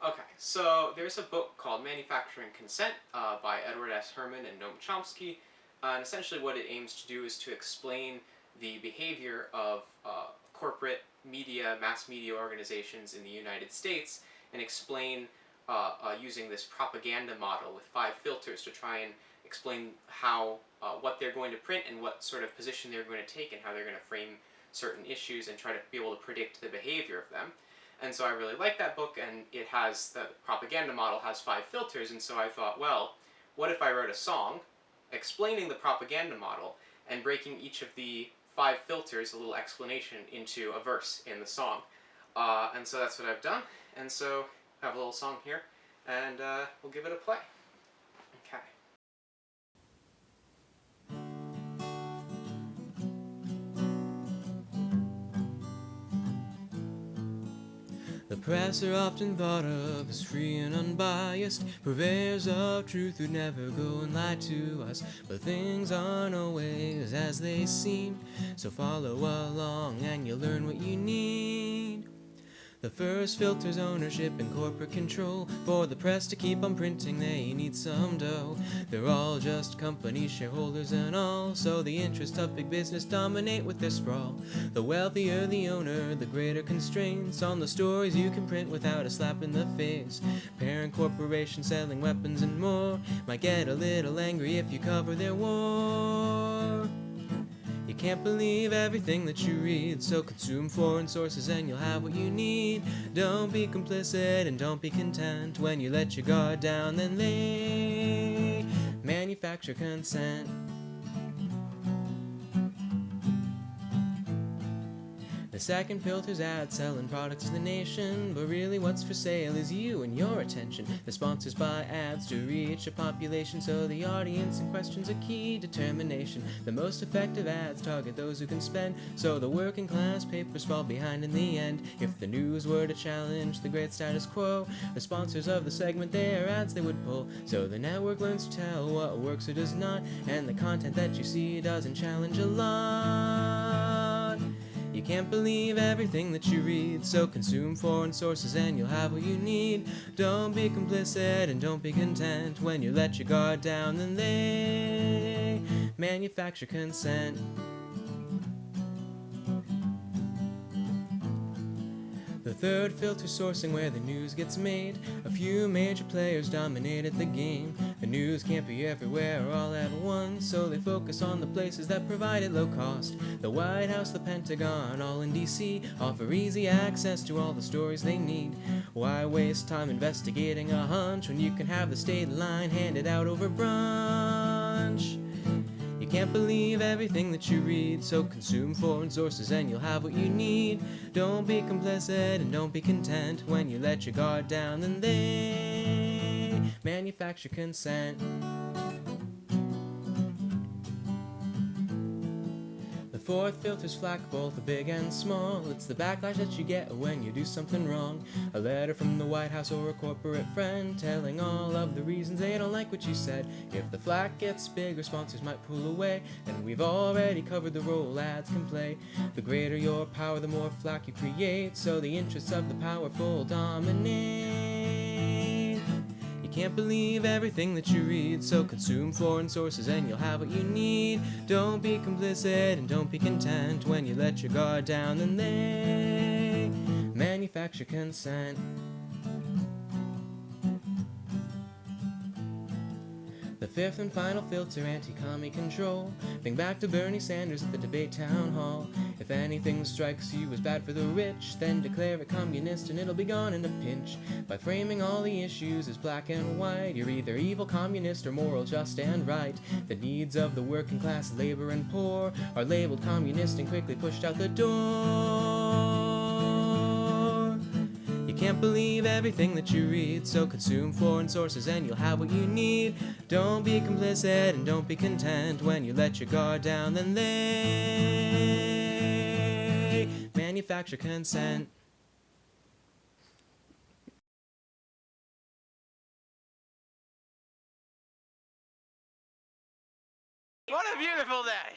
Okay, so there's a book called Manufacturing Consent by Edward S. Herman and Noam Chomsky. And essentially, what it aims to do is to explain the behavior of corporate media, mass media organizations in the United States, and explain using this propaganda model with 5 filters to try and explain how what they're going to print and what sort of position they're going to take and how they're going to frame certain issues and try to be able to predict the behavior of them. And so I really like that book, and it has, the propaganda model has 5 filters, and so I thought, well, what if I wrote a song explaining the propaganda model and breaking each of the 5 filters, a little explanation, into a verse in the song. And so that's what I've done, and so I have a little song here, and we'll give it a play. Okay. The press are often thought of as free and unbiased, purveyors of truth who'd never go and lie to us. But things aren't always as they seem, so follow along and you'll learn what you need. The first filter's ownership and corporate control. For the press to keep on printing, they need some dough. They're all just company shareholders and all, so the interests of big business dominate with their sprawl. The wealthier the owner, the greater constraints on the stories you can print without a slap in the face. Parent corporations selling weapons and more might get a little angry if you cover their war. You can't believe everything that you read, so consume foreign sources and you'll have what you need. Don't be complicit and don't be content. When you let your guard down, then they manufacture consent. The second filter's ads selling products to the nation, but really what's for sale is you and your attention. The sponsors buy ads to reach a population, so the audience in question's a key determination. The most effective ads target those who can spend, so the working class papers fall behind in the end. If the news were to challenge the great status quo, the sponsors of the segment, their ads they would pull. So the network learns to tell what works or does not, and the content that you see doesn't challenge a lot. You can't believe everything that you read, so consume foreign sources and you'll have what you need. Don't be complicit and don't be content. When you let your guard down, then they manufacture consent. The third filter sourcing where the news gets made. A few major players dominated the game. The news can't be everywhere or all at once, so they focus on the places that provide it low cost. The White House, the Pentagon, all in DC, offer easy access to all the stories they need. Why waste time investigating a hunch when you can have the state line handed out over brunch? You can't believe everything that you read, so consume foreign sources and you'll have what you need. Don't be complicit and don't be content. When you let your guard down, then they manufacture consent. The fourth filter's flack, both the big and small. It's the backlash that you get when you do something wrong. A letter from the White House or a corporate friend telling all of the reasons they don't like what you said. If the flack gets bigger, sponsors might pull away, and we've already covered the role ads can play. The greater your power, the more flack you create, so the interests of the powerful dominate. You can't believe everything that you read, so consume foreign sources and you'll have what you need. Don't be complicit and don't be content. When you let your guard down, then they manufacture consent. The fifth and final filter, anti-commie control. Think back to Bernie Sanders at the debate town hall. If anything strikes you as bad for the rich, then declare it communist and it'll be gone in a pinch. By framing all the issues as black and white, you're either evil communist or moral, just and right. The needs of the working class, labor and poor, are labeled communist and quickly pushed out the door. You can't believe everything that you read, so consume foreign sources and you'll have what you need. Don't be complicit and don't be content. When you let your guard down, then they manufacture consent. What a beautiful day!